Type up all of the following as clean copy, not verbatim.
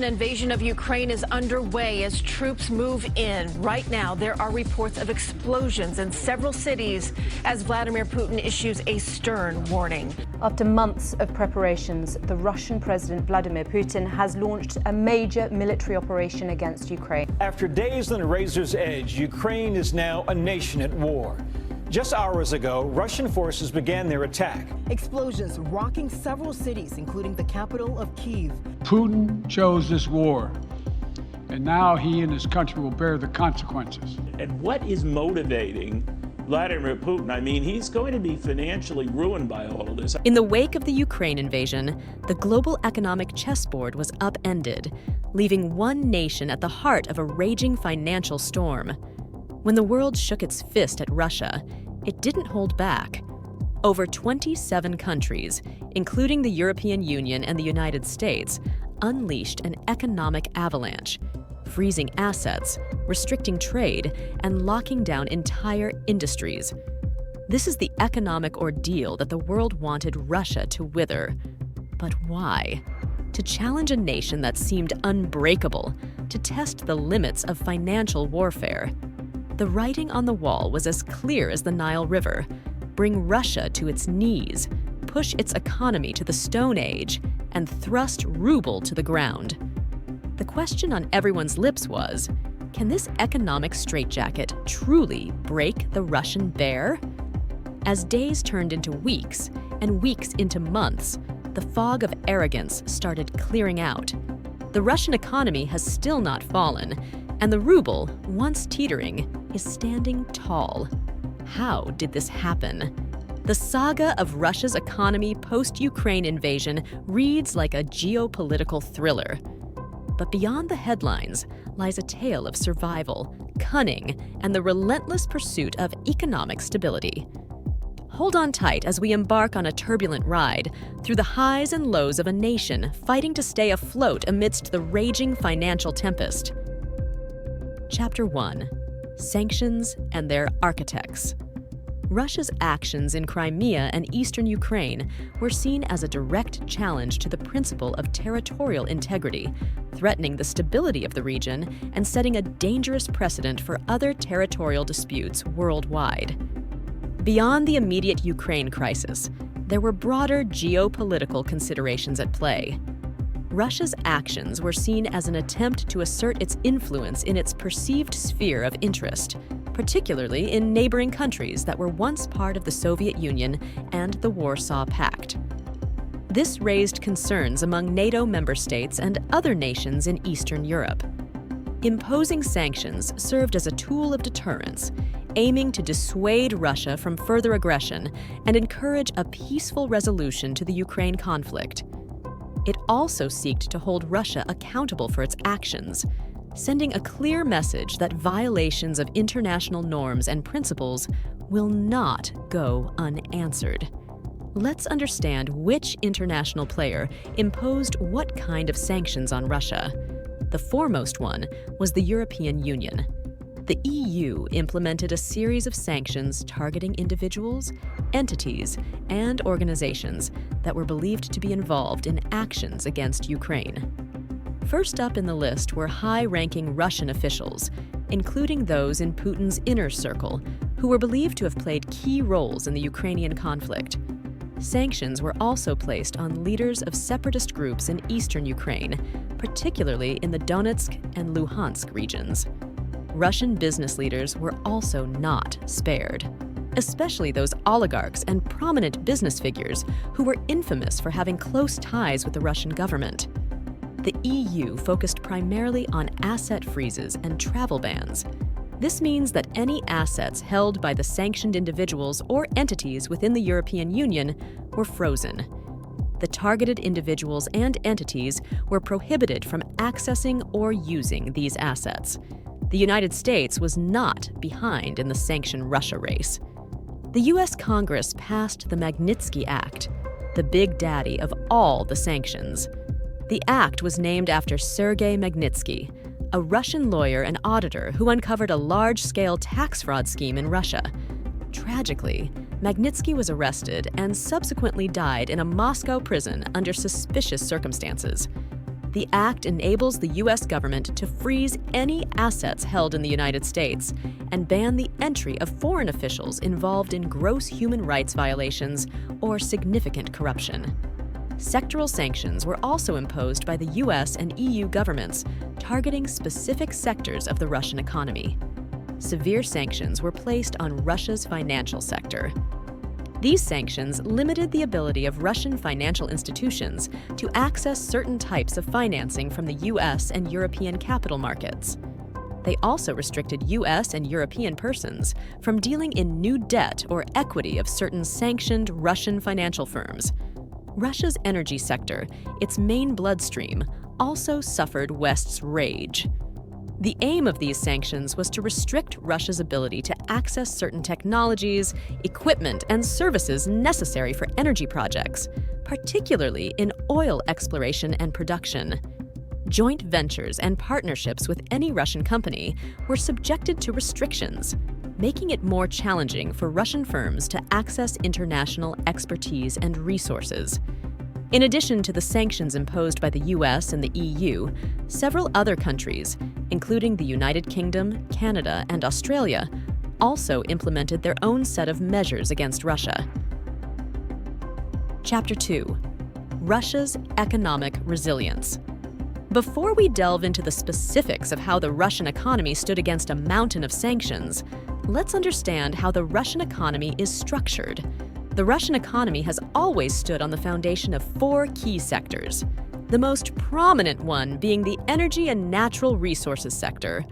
invasion of Ukraine is underway as troops move in. Right now, there are reports of explosions in several cities as Vladimir Putin issues a stern warning. After months of preparations, the Russian President Vladimir Putin has launched a major military operation against Ukraine. After days on a razor's edge, Ukraine is now a nation at war. Just hours ago, Russian forces began their attack. Explosions rocking several cities, including the capital of Kyiv. Putin chose this war, and now he and his country will bear the consequences. And what is motivating Vladimir Putin? I mean, he's going to be financially ruined by all of this. In the wake of the Ukraine invasion, the global economic chessboard was upended, leaving one nation at the heart of a raging financial storm. When the world shook its fist at Russia, it didn't hold back. Over 27 countries, including the European Union and the United States, unleashed an economic avalanche, freezing assets, restricting trade, and locking down entire industries. This is the economic ordeal that the world wanted Russia to wither. But why? To challenge a nation that seemed unbreakable, to test the limits of financial warfare. The writing on the wall was as clear as the Nile River: bring Russia to its knees, push its economy to the Stone Age, and thrust Ruble to the ground. The question on everyone's lips was, can this economic straitjacket truly break the Russian bear? As days turned into weeks, and weeks into months, the fog of arrogance started clearing out. The Russian economy has still not fallen, and the ruble, once teetering, is standing tall. How did this happen? The saga of Russia's economy post-Ukraine invasion reads like a geopolitical thriller. But beyond the headlines lies a tale of survival, cunning, and the relentless pursuit of economic stability. Hold on tight as we embark on a turbulent ride through the highs and lows of a nation fighting to stay afloat amidst the raging financial tempest. Chapter 1: Sanctions and Their Architects. Russia's actions in Crimea and eastern Ukraine were seen as a direct challenge to the principle of territorial integrity, threatening the stability of the region and setting a dangerous precedent for other territorial disputes worldwide. Beyond the immediate Ukraine crisis, there were broader geopolitical considerations at play. Russia's actions were seen as an attempt to assert its influence in its perceived sphere of interest, particularly in neighboring countries that were once part of the Soviet Union and the Warsaw Pact. This raised concerns among NATO member states and other nations in Eastern Europe. Imposing sanctions served as a tool of deterrence, aiming to dissuade Russia from further aggression and encourage a peaceful resolution to the Ukraine conflict. It also sought to hold Russia accountable for its actions, sending a clear message that violations of international norms and principles will not go unanswered. Let's understand which international player imposed what kind of sanctions on Russia. The foremost one was the European Union. The EU implemented a series of sanctions targeting individuals, entities, and organizations that were believed to be involved in actions against Ukraine. First up in the list were high-ranking Russian officials, including those in Putin's inner circle, who were believed to have played key roles in the Ukrainian conflict. Sanctions were also placed on leaders of separatist groups in eastern Ukraine, particularly in the Donetsk and Luhansk regions. Russian business leaders were also not spared, especially those oligarchs and prominent business figures who were infamous for having close ties with the Russian government. The EU focused primarily on asset freezes and travel bans. This means that any assets held by the sanctioned individuals or entities within the European Union were frozen. The targeted individuals and entities were prohibited from accessing or using these assets. The United States was not behind in the sanction Russia race. The U.S. Congress passed the Magnitsky Act, the big daddy of all the sanctions. The act was named after Sergei Magnitsky, a Russian lawyer and auditor who uncovered a large-scale tax fraud scheme in Russia. Tragically, Magnitsky was arrested and subsequently died in a Moscow prison under suspicious circumstances. The act enables the U.S. government to freeze any assets held in the United States and ban the entry of foreign officials involved in gross human rights violations or significant corruption. Sectoral sanctions were also imposed by the U.S. and EU governments, targeting specific sectors of the Russian economy. Severe sanctions were placed on Russia's financial sector. These sanctions limited the ability of Russian financial institutions to access certain types of financing from the U.S. and European capital markets. They also restricted U.S. and European persons from dealing in new debt or equity of certain sanctioned Russian financial firms. Russia's energy sector, its main bloodstream, also suffered West's rage. The aim of these sanctions was to restrict Russia's ability to access certain technologies, equipment, and services necessary for energy projects, particularly in oil exploration and production. Joint ventures and partnerships with any Russian company were subjected to restrictions, making it more challenging for Russian firms to access international expertise and resources. In addition to the sanctions imposed by the US and the EU, several other countries, including the United Kingdom, Canada, and Australia, also implemented their own set of measures against Russia. Chapter 2: Russia's Economic Resilience. Before we delve into the specifics of how the Russian economy stood against a mountain of sanctions, let's understand how the Russian economy is structured. The Russian economy has always stood on the foundation of 4 key sectors, the most prominent one being the energy and natural resources sector.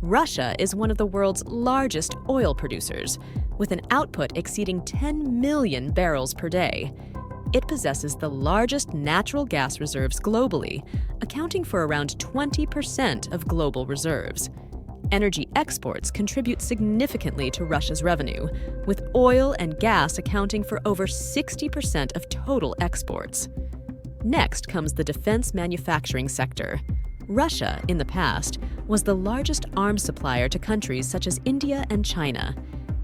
Russia is one of the world's largest oil producers, with an output exceeding 10 million barrels per day. It possesses the largest natural gas reserves globally, accounting for around 20% of global reserves. Energy exports contribute significantly to Russia's revenue, with oil and gas accounting for over 60% of total exports. Next comes the defense manufacturing sector. Russia, in the past, was the largest arms supplier to countries such as India and China.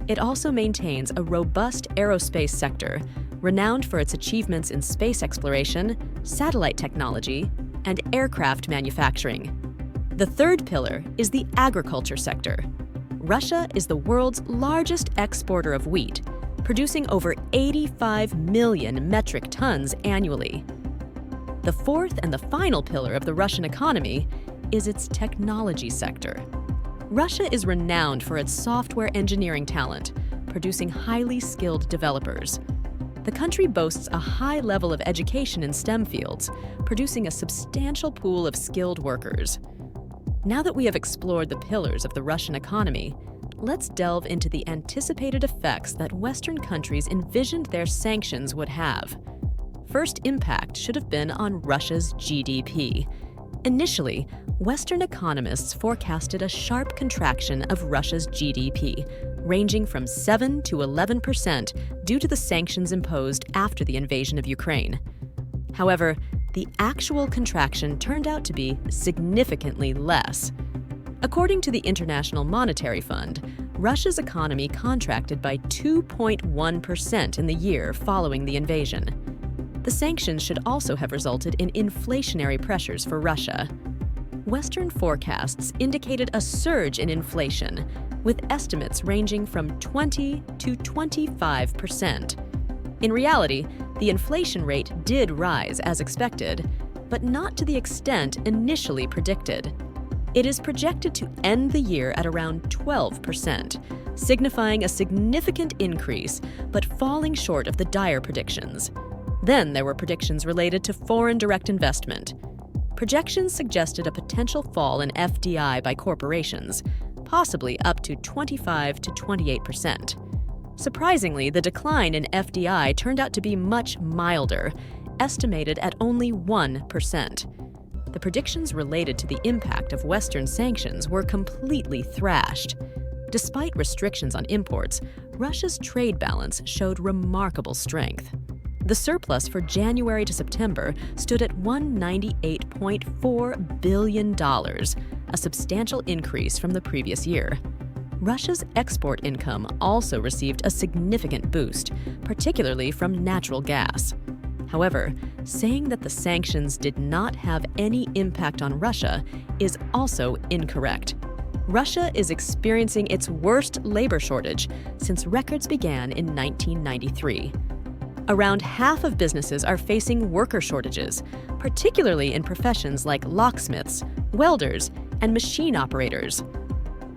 It also maintains a robust aerospace sector, renowned for its achievements in space exploration, satellite technology, and aircraft manufacturing. The third pillar is the agriculture sector. Russia is the world's largest exporter of wheat, producing over 85 million metric tons annually. The fourth and the final pillar of the Russian economy is its technology sector. Russia is renowned for its software engineering talent, producing highly skilled developers. The country boasts a high level of education in STEM fields, producing a substantial pool of skilled workers. Now that we have explored the pillars of the Russian economy, let's delve into the anticipated effects that Western countries envisioned their sanctions would have. First impact should have been on Russia's GDP. Initially, Western economists forecasted a sharp contraction of Russia's GDP, ranging from 7 to 11% due to the sanctions imposed after the invasion of Ukraine. However, the actual contraction turned out to be significantly less. According to the International Monetary Fund, Russia's economy contracted by 2.1% in the year following the invasion. The sanctions should also have resulted in inflationary pressures for Russia. Western forecasts indicated a surge in inflation, with estimates ranging from 20 to 25%. In reality, the inflation rate did rise as expected, but not to the extent initially predicted. It is projected to end the year at around 12%, signifying a significant increase, but falling short of the dire predictions. Then there were predictions related to foreign direct investment. Projections suggested a potential fall in FDI by corporations, possibly up to 25 to 28%. Surprisingly, the decline in FDI turned out to be much milder, estimated at only 1%. The predictions related to the impact of Western sanctions were completely thrashed. Despite restrictions on imports, Russia's trade balance showed remarkable strength. The surplus for January to September stood at $198.4 billion, a substantial increase from the previous year. Russia's export income also received a significant boost, particularly from natural gas. However, saying that the sanctions did not have any impact on Russia is also incorrect. Russia is experiencing its worst labor shortage since records began in 1993. Around half of businesses are facing worker shortages, particularly in professions like locksmiths, welders, and machine operators.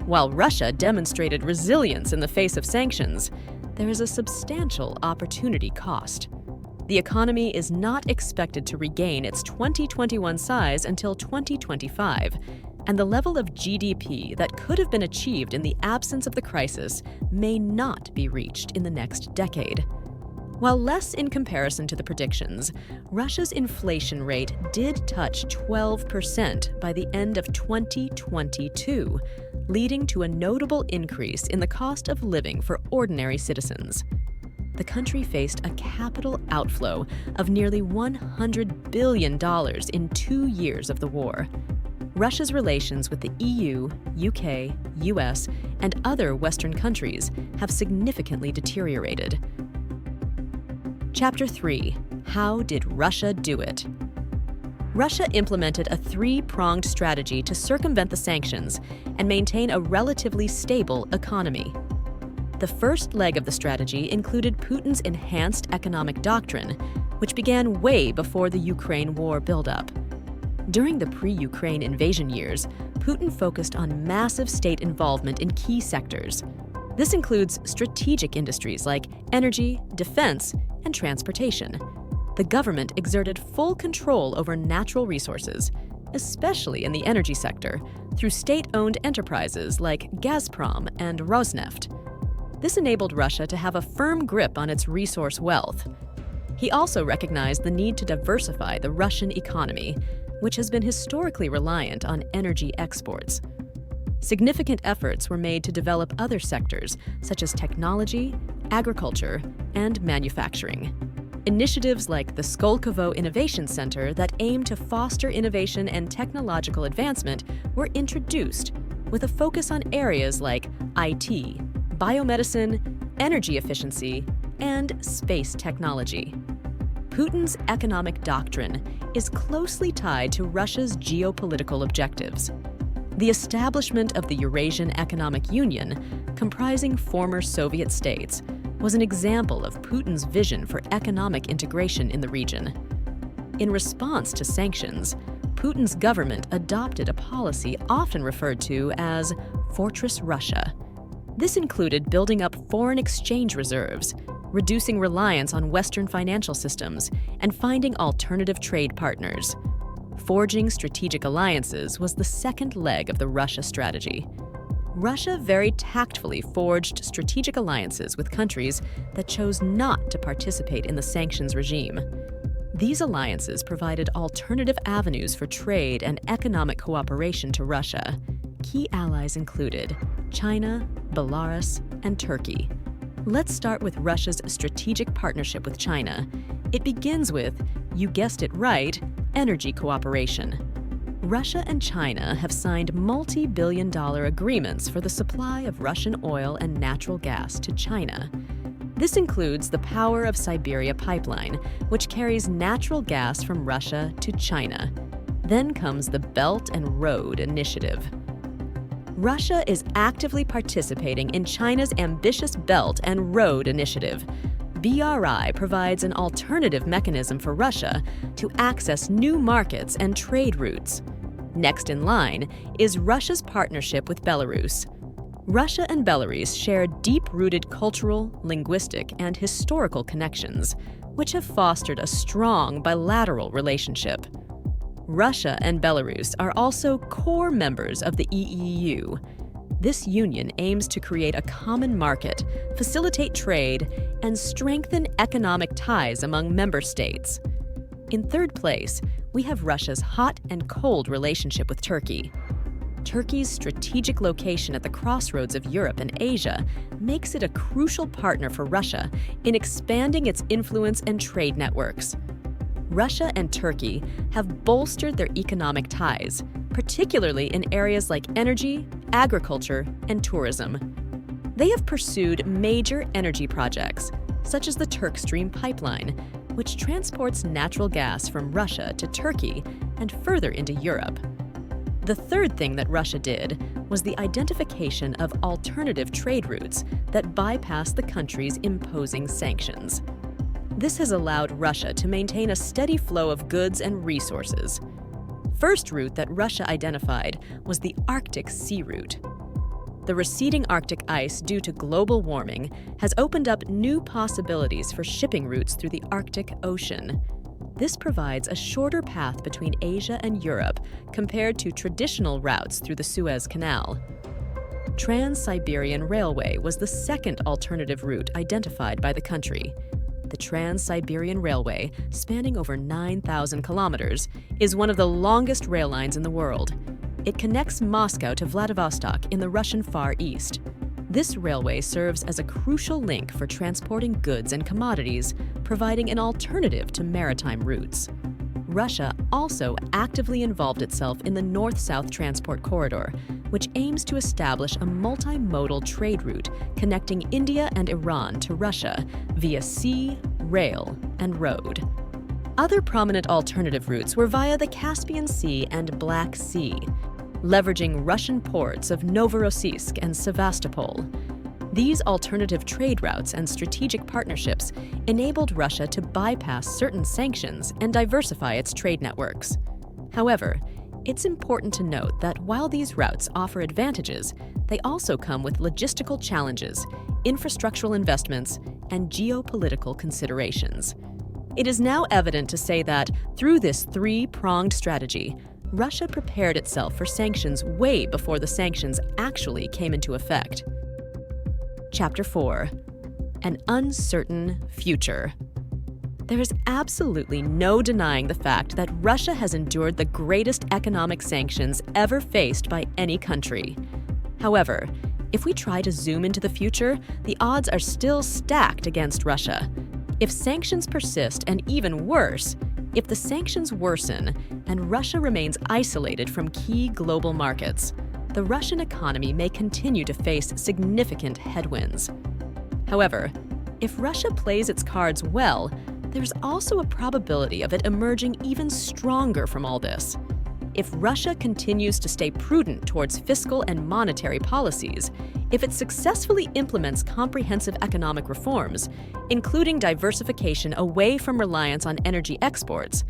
While Russia demonstrated resilience in the face of sanctions, there is a substantial opportunity cost. The economy is not expected to regain its 2021 size until 2025, and the level of GDP that could have been achieved in the absence of the crisis may not be reached in the next decade. While less in comparison to the predictions, Russia's inflation rate did touch 12% by the end of 2022, leading to a notable increase in the cost of living for ordinary citizens. The country faced a capital outflow of nearly $100 billion in 2 years of the war. Russia's relations with the EU, UK, US, and other Western countries have significantly deteriorated. Chapter 3. How did Russia do it? Russia implemented a three-pronged strategy to circumvent the sanctions and maintain a relatively stable economy. The first leg of the strategy included Putin's enhanced economic doctrine, which began way before the Ukraine war buildup. During the pre-Ukraine invasion years, Putin focused on massive state involvement in key sectors. This includes strategic industries like energy, defense, and transportation. The government exerted full control over natural resources, especially in the energy sector, through state-owned enterprises like Gazprom and Rosneft. This enabled Russia to have a firm grip on its resource wealth. He also recognized the need to diversify the Russian economy, which has been historically reliant on energy exports. Significant efforts were made to develop other sectors, such as technology, agriculture, and manufacturing. Initiatives like the Skolkovo Innovation Center that aim to foster innovation and technological advancement were introduced, with a focus on areas like IT, biomedicine, energy efficiency, and space technology. Putin's economic doctrine is closely tied to Russia's geopolitical objectives. The establishment of the Eurasian Economic Union, comprising former Soviet states, was an example of Putin's vision for economic integration in the region. In response to sanctions, Putin's government adopted a policy often referred to as Fortress Russia. This included building up foreign exchange reserves, reducing reliance on Western financial systems, and finding alternative trade partners. Forging strategic alliances was the second leg of the Russia strategy. Russia very tactfully forged strategic alliances with countries that chose not to participate in the sanctions regime. These alliances provided alternative avenues for trade and economic cooperation to Russia. Key allies included China, Belarus, and Turkey. Let's start with Russia's strategic partnership with China. It begins with, you guessed it right, energy cooperation. Russia and China have signed multi-billion-dollar agreements for the supply of Russian oil and natural gas to China. This includes the Power of Siberia pipeline, which carries natural gas from Russia to China. Then comes the Belt and Road Initiative. Russia is actively participating in China's ambitious Belt and Road Initiative. BRI provides an alternative mechanism for Russia to access new markets and trade routes. Next in line is Russia's partnership with Belarus. Russia and Belarus share deep-rooted cultural, linguistic, and historical connections, which have fostered a strong bilateral relationship. Russia and Belarus are also core members of the EEU. This union aims to create a common market, facilitate trade, and strengthen economic ties among member states. In third place, we have Russia's hot and cold relationship with Turkey. Turkey's strategic location at the crossroads of Europe and Asia makes it a crucial partner for Russia in expanding its influence and trade networks. Russia and Turkey have bolstered their economic ties, particularly in areas like energy, agriculture, and tourism. They have pursued major energy projects, such as the Turk Stream pipeline, which transports natural gas from Russia to Turkey and further into Europe. The third thing that Russia did was the identification of alternative trade routes that bypass the country's imposing sanctions. This has allowed Russia to maintain a steady flow of goods and resources. First route that Russia identified was the Arctic Sea Route. The receding Arctic ice due to global warming has opened up new possibilities for shipping routes through the Arctic Ocean. This provides a shorter path between Asia and Europe compared to traditional routes through the Suez Canal. Trans-Siberian Railway was the second alternative route identified by the country. The Trans-Siberian Railway, spanning over 9,000 kilometers, is one of the longest rail lines in the world. It connects Moscow to Vladivostok in the Russian Far East. This railway serves as a crucial link for transporting goods and commodities, providing an alternative to maritime routes. Russia also actively involved itself in the North-South Transport Corridor, which aims to establish a multimodal trade route connecting India and Iran to Russia via sea, rail, and road. Other prominent alternative routes were via the Caspian Sea and Black Sea, leveraging Russian ports of Novorossiysk and Sevastopol. These alternative trade routes and strategic partnerships enabled Russia to bypass certain sanctions and diversify its trade networks. However, it's important to note that while these routes offer advantages, they also come with logistical challenges, infrastructural investments, and geopolitical considerations. It is now evident to say that, through this three-pronged strategy, Russia prepared itself for sanctions way before the sanctions actually came into effect. Chapter 4. An Uncertain Future. There is absolutely no denying the fact that Russia has endured the greatest economic sanctions ever faced by any country. However, if we try to zoom into the future, the odds are still stacked against Russia. If sanctions persist, and even worse, if the sanctions worsen and Russia remains isolated from key global markets, the Russian economy may continue to face significant headwinds. However, if Russia plays its cards well, there's also a probability of it emerging even stronger from all this. If Russia continues to stay prudent towards fiscal and monetary policies, if it successfully implements comprehensive economic reforms, including diversification away from reliance on energy exports,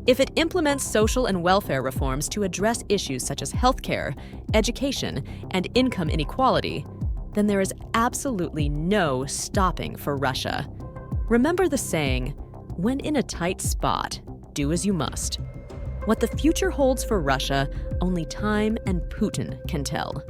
if it implements social and welfare reforms to address issues such as healthcare, education, and income inequality, then there is absolutely no stopping for Russia. Remember the saying, "When in a tight spot, do as you must." What the future holds for Russia, only time and Putin can tell.